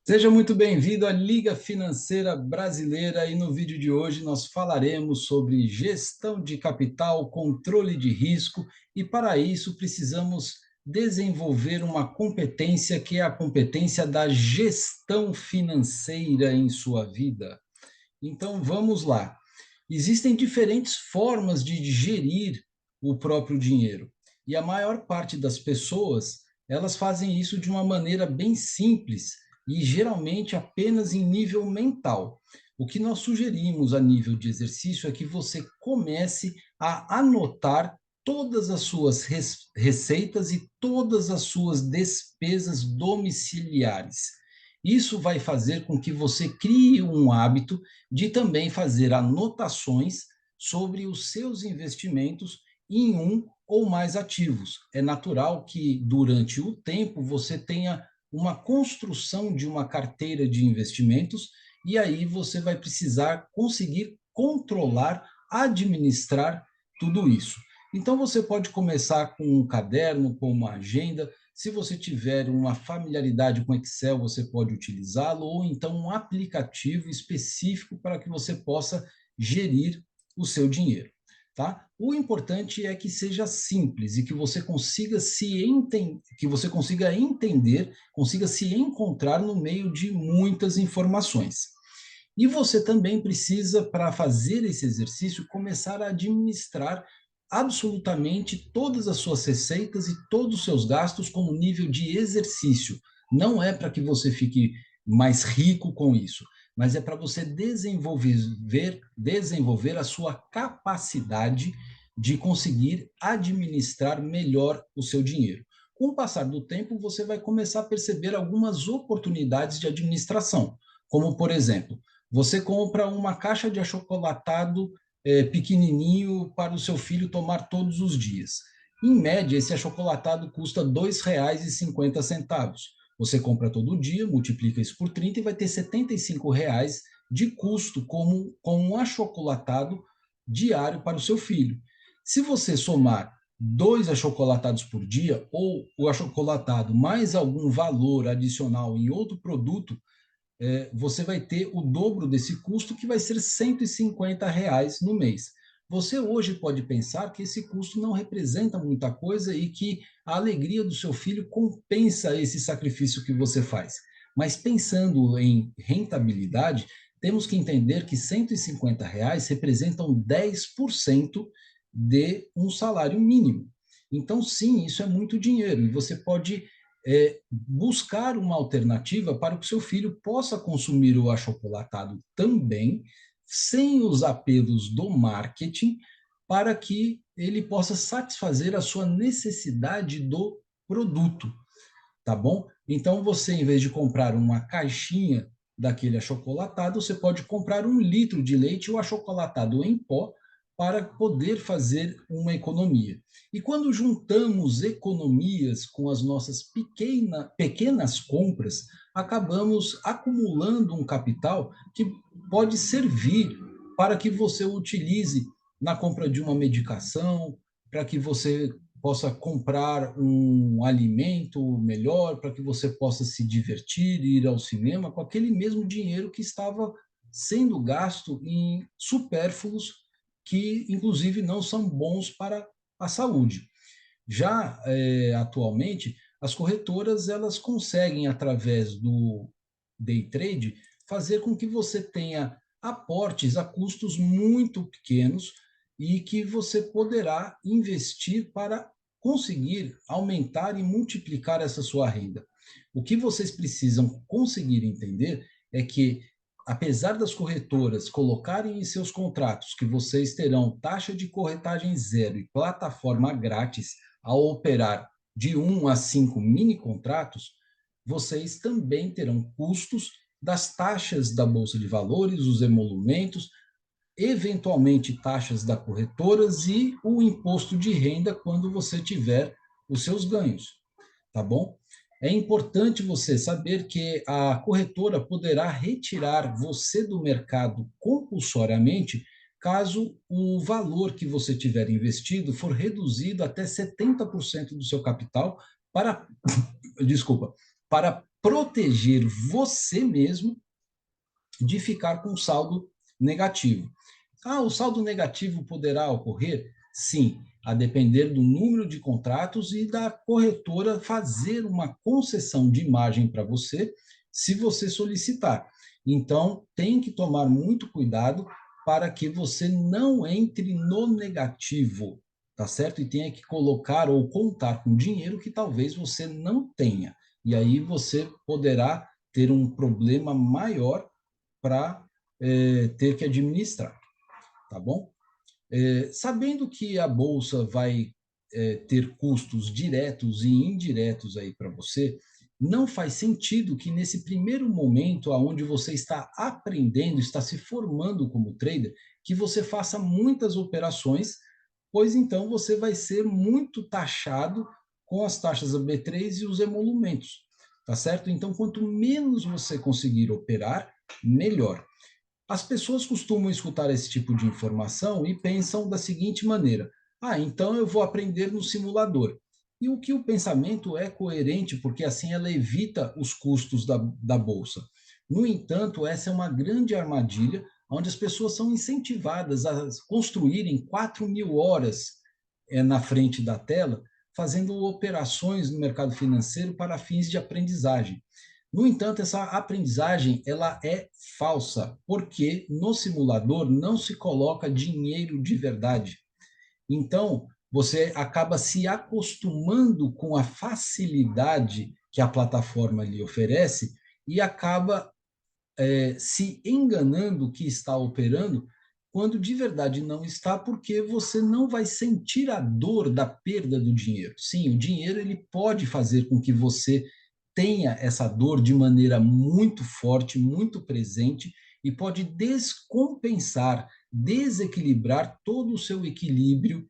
Seja muito bem-vindo à Liga Financeira Brasileira e no vídeo de hoje nós falaremos sobre gestão de capital, controle de risco e para isso precisamos desenvolver uma competência que é a competência da gestão financeira em sua vida. Então vamos lá. Existem diferentes formas de gerir o próprio dinheiro e a maior parte das pessoas, elas fazem isso de uma maneira bem simples e geralmente apenas em nível mental. O que nós sugerimos a nível de exercício é que você comece a anotar todas as suas receitas e todas as suas despesas domiciliares. Isso vai fazer com que você crie um hábito de também fazer anotações sobre os seus investimentos em um ou mais ativos. É natural que durante o tempo você tenha uma construção de uma carteira de investimentos e aí você vai precisar conseguir controlar, administrar tudo isso. Então você pode começar com um caderno, com uma agenda. Se você tiver uma familiaridade com Excel, você pode utilizá-lo, ou então um aplicativo específico para que você possa gerir o seu dinheiro. Tá? O importante é que seja simples e que você consiga que você consiga entender, consiga se encontrar no meio de muitas informações. E você também precisa, para fazer esse exercício, começar a administrar absolutamente todas as suas receitas e todos os seus gastos como nível de exercício. Não é para que você fique mais rico com isso, mas é para você desenvolver a sua capacidade de conseguir administrar melhor o seu dinheiro. Com o passar do tempo, você vai começar a perceber algumas oportunidades de administração, como, por exemplo, você compra uma caixa de achocolatado pequenininho para o seu filho tomar todos os dias. Em média, esse achocolatado custa R$ 2,50. Você compra todo dia, multiplica isso por 30 e vai ter R$ 75 de custo com um achocolatado diário para o seu filho. Se você somar dois achocolatados por dia ou o achocolatado mais algum valor adicional em outro produto, você vai ter o dobro desse custo, que vai ser R$ 150 no mês. Você hoje pode pensar que esse custo não representa muita coisa e que a alegria do seu filho compensa esse sacrifício que você faz. Mas pensando em rentabilidade, temos que entender que R$ 150 representam 10% de um salário mínimo. Então, sim, isso é muito dinheiro e você pode buscar uma alternativa para que o seu filho possa consumir o achocolatado também, sem os apelos do marketing, para que ele possa satisfazer a sua necessidade do produto, tá bom? Então, você, em vez de comprar uma caixinha daquele achocolatado, você pode comprar 1 litro de leite ou achocolatado em pó para poder fazer uma economia. E quando juntamos economias com as nossas pequenas compras, acabamos acumulando um capital que pode servir para que você utilize na compra de uma medicação, para que você possa comprar um alimento melhor, para que você possa se divertir e ir ao cinema com aquele mesmo dinheiro que estava sendo gasto em supérfluos que, inclusive, não são bons para a saúde. Já atualmente, as corretoras elas conseguem, através do day trade, fazer com que você tenha aportes a custos muito pequenos e que você poderá investir para conseguir aumentar e multiplicar essa sua renda. O que vocês precisam conseguir entender é que, apesar das corretoras colocarem em seus contratos que vocês terão taxa de corretagem zero e plataforma grátis ao operar de 1 a 5 mini contratos, vocês também terão custos das taxas da Bolsa de Valores, os emolumentos, eventualmente taxas da corretoras e o imposto de renda quando você tiver os seus ganhos, tá bom? É importante você saber que a corretora poderá retirar você do mercado compulsoriamente caso o valor que você tiver investido for reduzido até 70% do seu capital para, desculpa, para proteger você mesmo de ficar com saldo negativo. Ah, o saldo negativo poderá ocorrer? Sim, a depender do número de contratos e da corretora fazer uma concessão de margem para você, se você solicitar. Então, tem que tomar muito cuidado para que você não entre no negativo, tá certo? E tenha que colocar ou contar com dinheiro que talvez você não tenha. E aí você poderá ter um problema maior para ter que administrar, tá bom? Sabendo que a bolsa vai ter custos diretos e indiretos aí para você, não faz sentido que nesse primeiro momento, aonde você está aprendendo, está se formando como trader, que você faça muitas operações, pois então você vai ser muito taxado com as taxas B3 e os emolumentos, tá certo? Então, quanto menos você conseguir operar, melhor. As pessoas costumam escutar esse tipo de informação e pensam da seguinte maneira: ah, então eu vou aprender no simulador. E o que o pensamento é coerente, porque assim ela evita os custos da bolsa. No entanto, essa é uma grande armadilha, onde as pessoas são incentivadas a construírem 4.000 horas na frente da tela, fazendo operações no mercado financeiro para fins de aprendizagem. No entanto, essa aprendizagem ela é falsa, porque no simulador não se coloca dinheiro de verdade. Então, você acaba se acostumando com a facilidade que a plataforma lhe oferece e acaba se enganando que está operando, quando de verdade não está, porque você não vai sentir a dor da perda do dinheiro. Sim, o dinheiro ele pode fazer com que você tenha essa dor de maneira muito forte, muito presente, e pode descompensar, desequilibrar todo o seu equilíbrio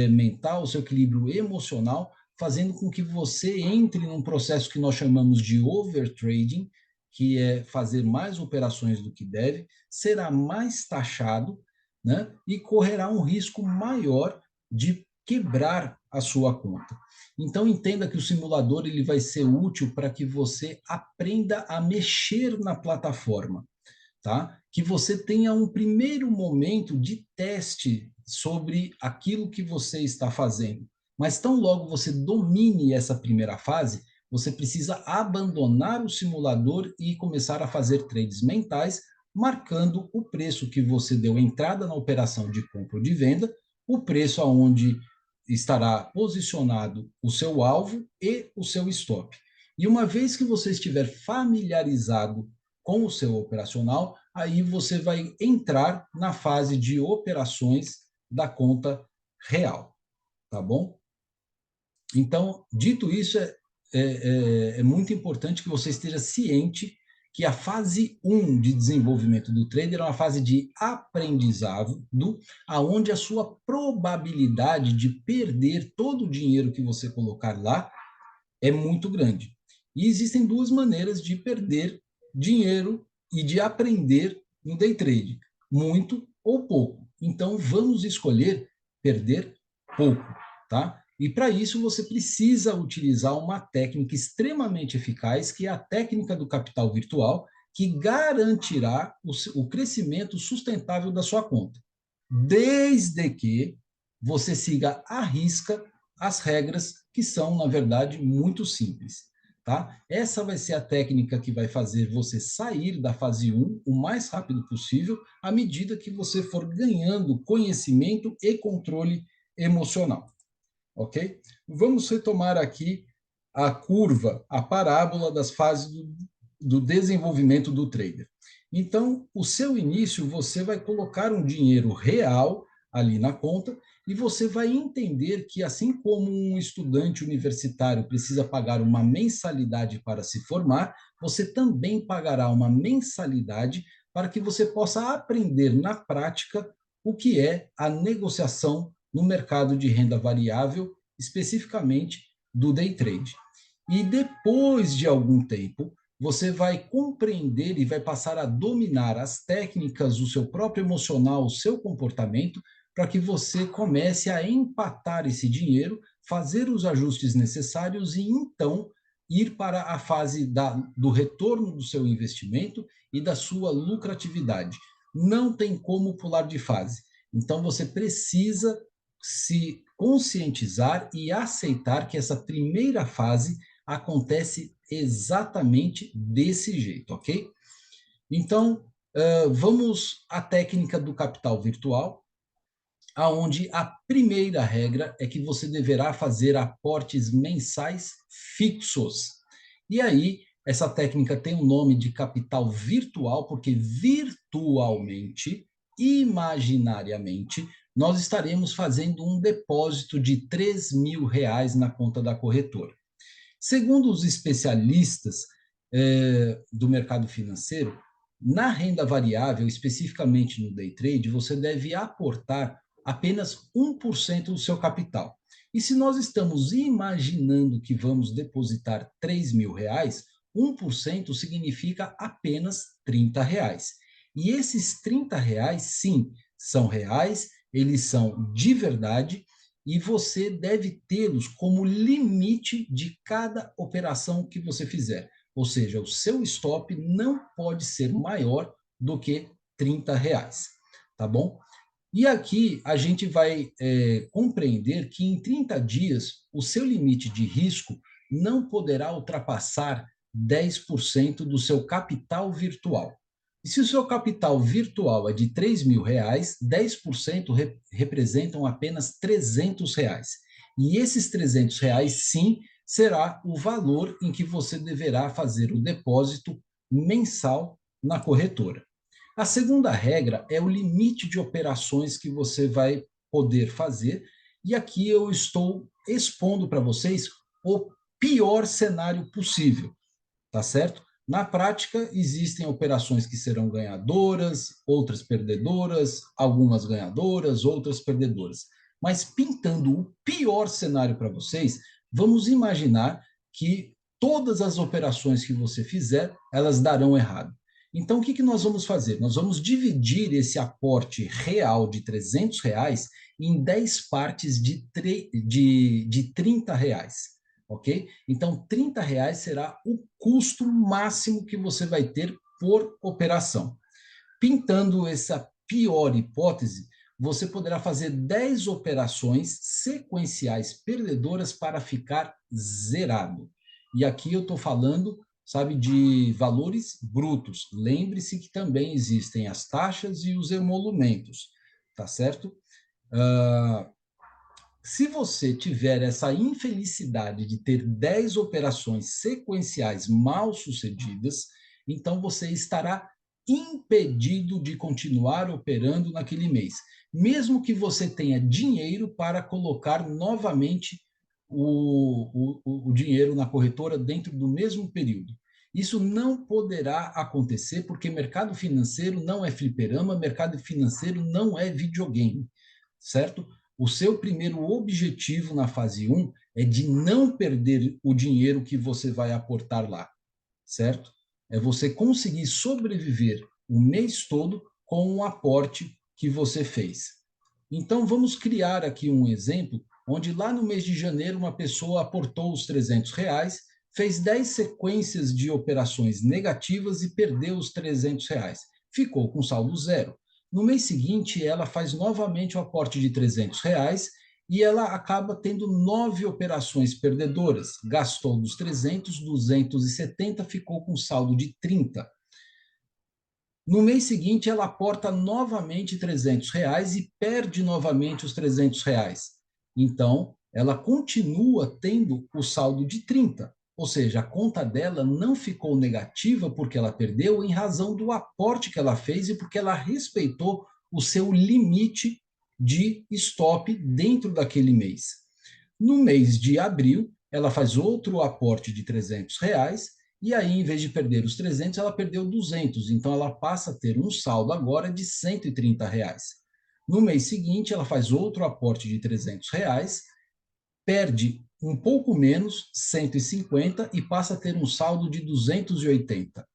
mental, o seu equilíbrio emocional, fazendo com que você entre num processo que nós chamamos de overtrading, que é fazer mais operações do que deve, será mais taxado, né, e correrá um risco maior de quebrar a sua conta. Então entenda que o simulador ele vai ser útil para que você aprenda a mexer na plataforma, tá? Que você tenha um primeiro momento de teste sobre aquilo que você está fazendo. Mas tão logo você domine essa primeira fase, você precisa abandonar o simulador e começar a fazer trades mentais, marcando o preço que você deu entrada na operação de compra ou de venda, o preço aonde estará posicionado o seu alvo e o seu stop. E uma vez que você estiver familiarizado com o seu operacional, aí você vai entrar na fase de operações da conta real, tá bom? Então, dito isso, é muito importante que você esteja ciente que a fase 1 de desenvolvimento do trader é uma fase de aprendizado, aonde a sua probabilidade de perder todo o dinheiro que você colocar lá é muito grande. E existem duas maneiras de perder dinheiro e de aprender no day trade: muito ou pouco. Então, vamos escolher perder pouco, tá? E para isso você precisa utilizar uma técnica extremamente eficaz, que é a técnica do capital virtual, que garantirá o crescimento sustentável da sua conta, desde que você siga à risca as regras que são, na verdade, muito simples. Tá? Essa vai ser a técnica que vai fazer você sair da fase 1 o mais rápido possível, à medida que você for ganhando conhecimento e controle emocional. Ok? Vamos retomar aqui a curva, a parábola das fases do desenvolvimento do trader. Então, o seu início, você vai colocar um dinheiro real ali na conta e você vai entender que, assim como um estudante universitário precisa pagar uma mensalidade para se formar, você também pagará uma mensalidade para que você possa aprender na prática o que é a negociação no mercado de renda variável, especificamente do day trade. E depois de algum tempo, você vai compreender e vai passar a dominar as técnicas do seu próprio emocional, o seu comportamento, para que você comece a empatar esse dinheiro, fazer os ajustes necessários e então ir para a fase do retorno do seu investimento e da sua lucratividade. Não tem como pular de fase. Então, você precisa se conscientizar e aceitar que essa primeira fase acontece exatamente desse jeito, ok? Então, vamos à técnica do capital virtual, aonde a primeira regra é que você deverá fazer aportes mensais fixos. E aí, essa técnica tem o nome de capital virtual, porque virtualmente, imaginariamente, nós estaremos fazendo um depósito de R$ 3.000 na conta da corretora. Segundo os especialistas do mercado financeiro, na renda variável, especificamente no day trade, você deve aportar apenas 1% do seu capital. E se nós estamos imaginando que vamos depositar R$ 3.000, 1% significa apenas R$ 30. E esses R$ 30, sim, são reais, eles são de verdade, e você deve tê-los como limite de cada operação que você fizer. Ou seja, o seu stop não pode ser maior do que R$ 30, tá bom? E aqui a gente vai compreender que em 30 dias o seu limite de risco não poderá ultrapassar 10% do seu capital virtual. E se o seu capital virtual é de R$ 3.000, 10% representam apenas R$ 300. E esses R$ 300, sim, será o valor em que você deverá fazer o depósito mensal na corretora. A segunda regra é o limite de operações que você vai poder fazer, e aqui eu estou expondo para vocês o pior cenário possível, tá certo? Na prática, existem operações que serão ganhadoras, outras perdedoras, algumas ganhadoras, outras perdedoras. Mas pintando o pior cenário para vocês, vamos imaginar que todas as operações que você fizer, elas darão errado. Então, o que nós vamos fazer? Nós vamos dividir esse aporte real de R$ 300 em 10 partes de R$ 30. Ok? Então, R$ 30 será o custo máximo que você vai ter por operação. Pintando essa pior hipótese, você poderá fazer 10 operações sequenciais perdedoras para ficar zerado. E aqui eu estou falando, sabe, de valores brutos. Lembre-se que também existem as taxas e os emolumentos, tá certo? Se você tiver essa infelicidade de ter 10 operações sequenciais mal sucedidas, então você estará impedido de continuar operando naquele mês, mesmo que você tenha dinheiro para colocar novamente o dinheiro na corretora dentro do mesmo período. Isso não poderá acontecer porque mercado financeiro não é fliperama, mercado financeiro não é videogame, certo? O seu primeiro objetivo na fase 1 é de não perder o dinheiro que você vai aportar lá, certo? É você conseguir sobreviver o mês todo com o aporte que você fez. Então, vamos criar aqui um exemplo onde lá no mês de janeiro uma pessoa aportou os R$ 300, fez 10 sequências de operações negativas e perdeu os R$ 300. Ficou com saldo zero. No mês seguinte, ela faz novamente o aporte de R$ 300 e ela acaba tendo 9 operações perdedoras. Gastou dos 300, 270, ficou com saldo de 30. No mês seguinte, ela aporta novamente R$ 300 e perde novamente os R$ 300. Então, ela continua tendo o saldo de 30. Ou seja, a conta dela não ficou negativa porque ela perdeu em razão do aporte que ela fez e porque ela respeitou o seu limite de stop dentro daquele mês. No mês de abril, ela faz outro aporte de R$ 300 e aí, em vez de perder os 300, ela perdeu 200. Então, ela passa a ter um saldo agora de R$ 130. No mês seguinte, ela faz outro aporte de R$ 300, perde um pouco menos, 150, e passa a ter um saldo de 280.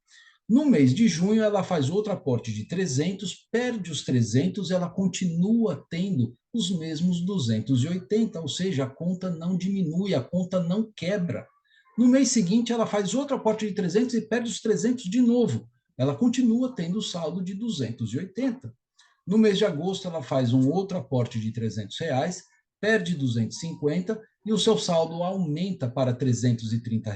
No mês de junho, ela faz outro aporte de 300, perde os 300, ela continua tendo os mesmos 280, ou seja, a conta não diminui, a conta não quebra. No mês seguinte, ela faz outro aporte de 300 e perde os 300 de novo. Ela continua tendo o saldo de 280. No mês de agosto, ela faz um outro aporte de R$ 300, perde 250 e o seu saldo aumenta para R$ 330.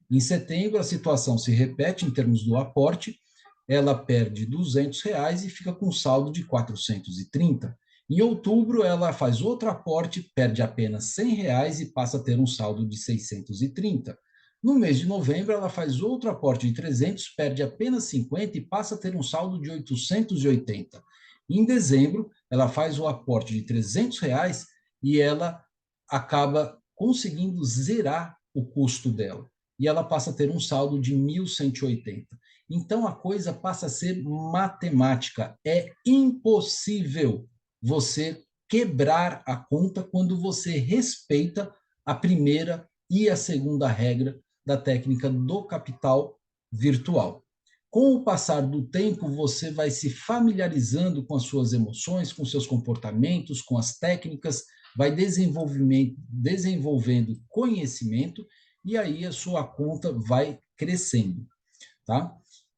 Em setembro, a situação se repete em termos do aporte, ela perde R$ 200 e fica com saldo de 430. Em outubro, ela faz outro aporte, perde apenas R$ 100 e passa a ter um saldo de 630. No mês de novembro, ela faz outro aporte de 300, perde apenas 50 e passa a ter um saldo de 880. Em dezembro, ela faz o aporte de R$ 300 e ela acaba conseguindo zerar o custo dela. E ela passa a ter um saldo de 1.180. Então, a coisa passa a ser matemática. É impossível você quebrar a conta quando você respeita a primeira e a segunda regra da técnica do capital virtual. Com o passar do tempo, você vai se familiarizando com as suas emoções, com seus comportamentos, com as técnicas, vai desenvolvendo conhecimento e aí a sua conta vai crescendo, tá?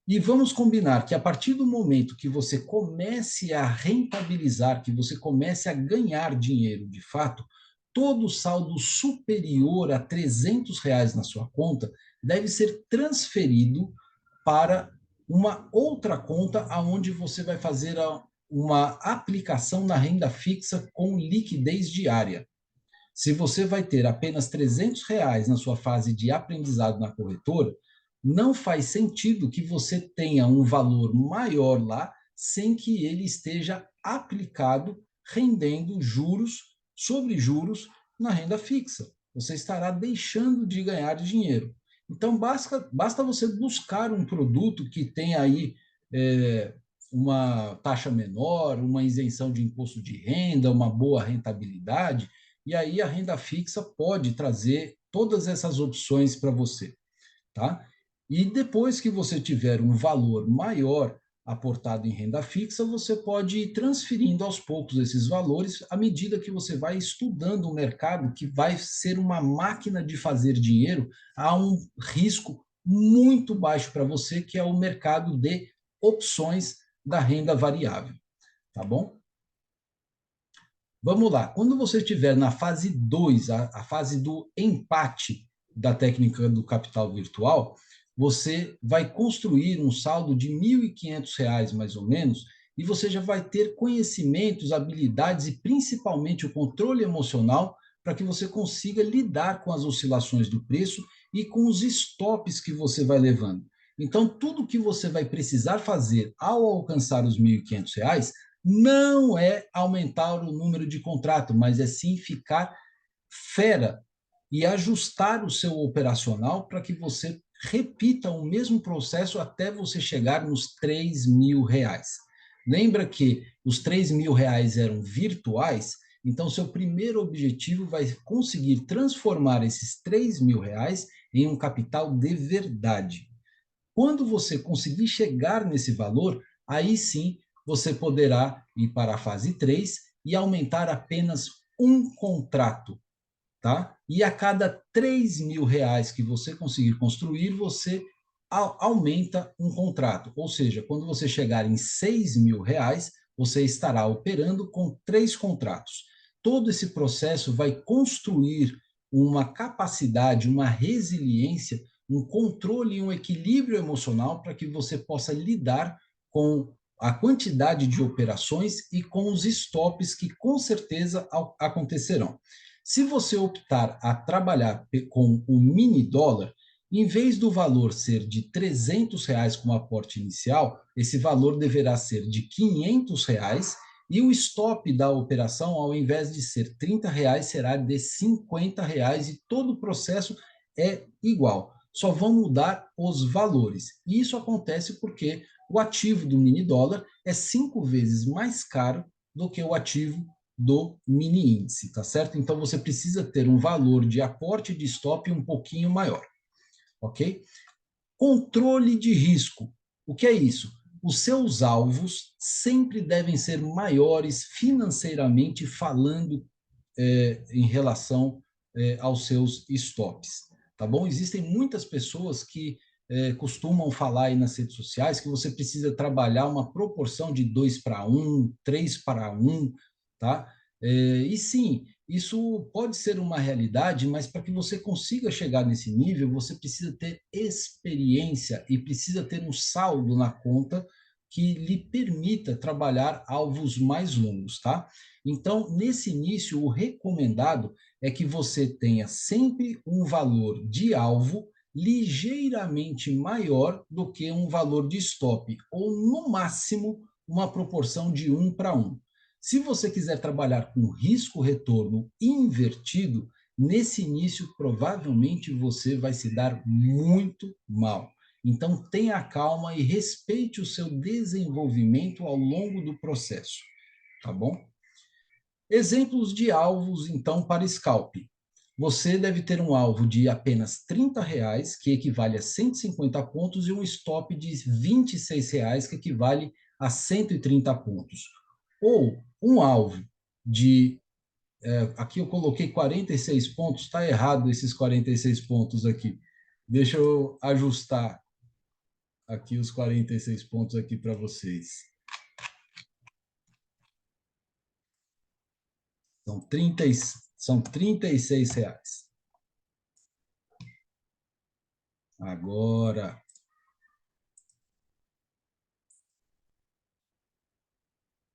E vamos combinar que a partir do momento que você comece a rentabilizar, que você comece a ganhar dinheiro de fato, todo saldo superior a R$ 300 na sua conta deve ser transferido para uma outra conta aonde você vai fazer uma aplicação na renda fixa com liquidez diária. Se você vai ter apenas R$ 300 na sua fase de aprendizado na corretora, não faz sentido que você tenha um valor maior lá sem que ele esteja aplicado, rendendo juros sobre juros na renda fixa. Você estará deixando de ganhar dinheiro. Então, basta você buscar um produto que tenha aí uma taxa menor, uma isenção de imposto de renda, uma boa rentabilidade, e aí a renda fixa pode trazer todas essas opções para você, tá? E depois que você tiver um valor maior aportado em renda fixa, você pode ir transferindo aos poucos esses valores à medida que você vai estudando o mercado, que vai ser uma máquina de fazer dinheiro a um risco muito baixo para você, que é o mercado de opções da renda variável, tá bom? Vamos lá. Quando você estiver na fase 2, a fase do empate da técnica do capital virtual, você vai construir um saldo de R$ 1.500, mais ou menos, e você já vai ter conhecimentos, habilidades e principalmente o controle emocional para que você consiga lidar com as oscilações do preço e com os stops que você vai levando. Então, tudo que você vai precisar fazer ao alcançar os R$ 1.500 não é aumentar o número de contrato, mas é sim ficar fera e ajustar o seu operacional para que você repita o mesmo processo até você chegar nos R$ 3.000. Lembra que os R$ 3.000 eram virtuais? Então, seu primeiro objetivo vai conseguir transformar esses R$ 3.000 em um capital de verdade. Quando você conseguir chegar nesse valor, aí sim você poderá ir para a fase 3 e aumentar apenas um contrato, tá? E a cada R$ 3.000 que você conseguir construir, você aumenta um contrato. Ou seja, quando você chegar em R$ 6.000, você estará operando com 3 contratos. Todo esse processo vai construir uma capacidade, uma resiliência, um controle e um equilíbrio emocional para que você possa lidar com a quantidade de operações e com os stops que com certeza acontecerão. Se você optar a trabalhar com o mini dólar, em vez do valor ser de R$ 300 como aporte inicial, esse valor deverá ser de R$ 500 e o stop da operação, ao invés de ser R$ 30, será de R$ 50 e todo o processo é igual. Só vão mudar os valores. E isso acontece porque o ativo do mini dólar é 5 vezes mais caro do que o ativo do mini índice, tá certo? Então você precisa ter um valor de aporte de stop um pouquinho maior, ok? Controle de risco. O que é isso? Os seus alvos sempre devem ser maiores financeiramente falando em relação aos seus stops, tá bom? Existem muitas pessoas que costumam falar aí nas redes sociais que você precisa trabalhar uma proporção de 2 para 1, 3 para 1, tá? E sim, isso pode ser uma realidade, mas para que você consiga chegar nesse nível, você precisa ter experiência e precisa ter um saldo na conta que lhe permita trabalhar alvos mais longos, tá? Então, nesse início, o recomendado é que você tenha sempre um valor de alvo ligeiramente maior do que um valor de stop, ou no máximo uma proporção de 1 para 1. Se você quiser trabalhar com risco-retorno invertido, nesse início provavelmente você vai se dar muito mal. Então tenha calma e respeite o seu desenvolvimento ao longo do processo, tá bom? Exemplos de alvos, então, para scalp. Você deve ter um alvo de apenas R$ 30, que equivale a 150 pontos, e um stop de R$ 26, que equivale a 130 pontos. Ou um alvo de... aqui eu coloquei 46 pontos, está errado esses 46 pontos aqui. Deixa eu ajustar aqui os 46 pontos aqui para vocês. São R$ 36. Agora,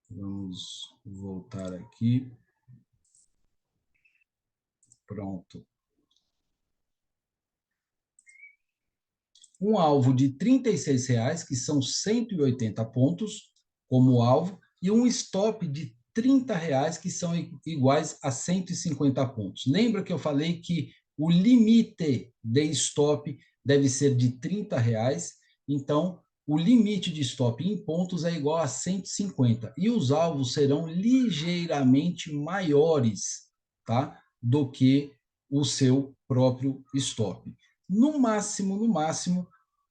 vamos voltar aqui. Pronto. Um alvo de R$ 36, que são 180 pontos como alvo, e um stop de R$ 30, que são iguais a 150 pontos. Lembra que eu falei que o limite de stop deve ser de R$ 30? Então, o limite de stop em pontos é igual a 150, e os alvos serão ligeiramente maiores, tá, do que o seu próprio stop. No máximo,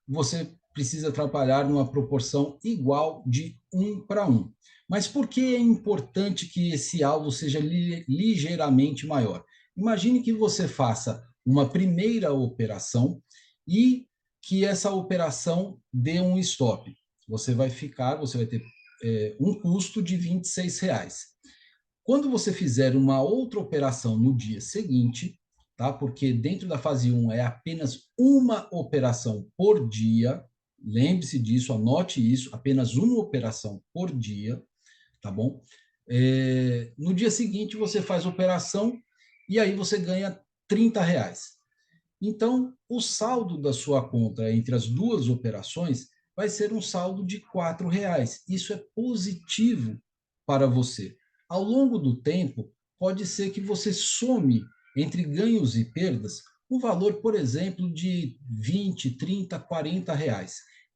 você precisa trabalhar numa proporção igual de 1 para 1. Mas por que é importante que esse alvo seja ligeiramente maior? Imagine que você faça uma primeira operação e que essa operação dê um stop. Você vai ter um custo de R$ 26. Quando você fizer uma outra operação no dia seguinte, tá? Porque dentro da fase 1 é apenas uma operação por dia, lembre-se disso, anote isso, apenas uma operação por dia, tá bom? No dia seguinte você faz a operação e aí você ganha R$ 30. Então, o saldo da sua conta entre as duas operações vai ser um saldo de R$ 4. Isso é positivo para você. Ao longo do tempo, pode ser que você some entre ganhos e perdas um valor, por exemplo, de 20, 30, R$ 40.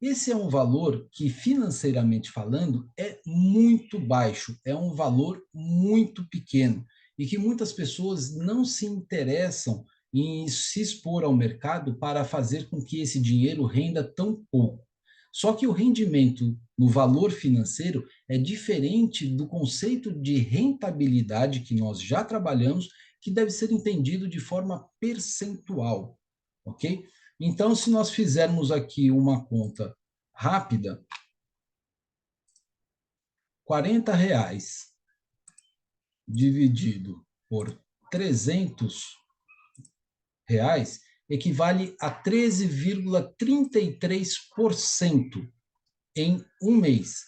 Esse é um valor que, financeiramente falando, é muito baixo, é um valor muito pequeno e que muitas pessoas não se interessam em se expor ao mercado para fazer com que esse dinheiro renda tão pouco. Só que o rendimento no valor financeiro é diferente do conceito de rentabilidade que nós já trabalhamos, que deve ser entendido de forma percentual, ok? Então, se nós fizermos aqui uma conta rápida, R$ 40 dividido por 300 reais equivale a 13,33% em um mês.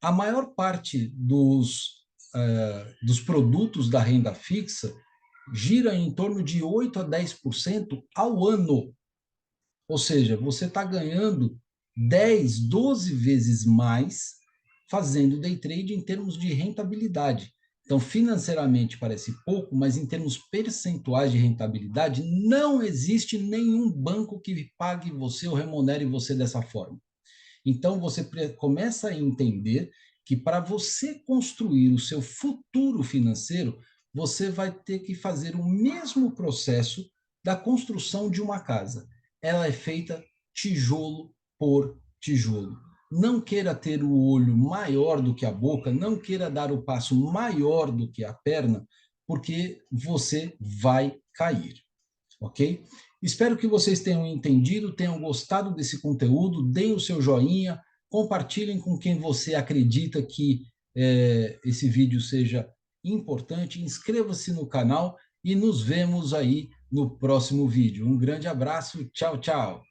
A maior parte dos produtos da renda fixa gira em torno de 8 a 10% ao ano. Ou seja, você está ganhando 10, 12 vezes mais fazendo day trade em termos de rentabilidade. Então, financeiramente parece pouco, mas em termos percentuais de rentabilidade, não existe nenhum banco que pague você ou remunere você dessa forma. Então, você começa a entender que para você construir o seu futuro financeiro, você vai ter que fazer o mesmo processo da construção de uma casa. Ela é feita tijolo por tijolo. Não queira ter o olho maior do que a boca, não queira dar o passo maior do que a perna, porque você vai cair, ok? Espero que vocês tenham entendido, tenham gostado desse conteúdo, deem o seu joinha, compartilhem com quem você acredita que esse vídeo seja importante, inscreva-se no canal e nos vemos aí no próximo vídeo. Um grande abraço, tchau, tchau!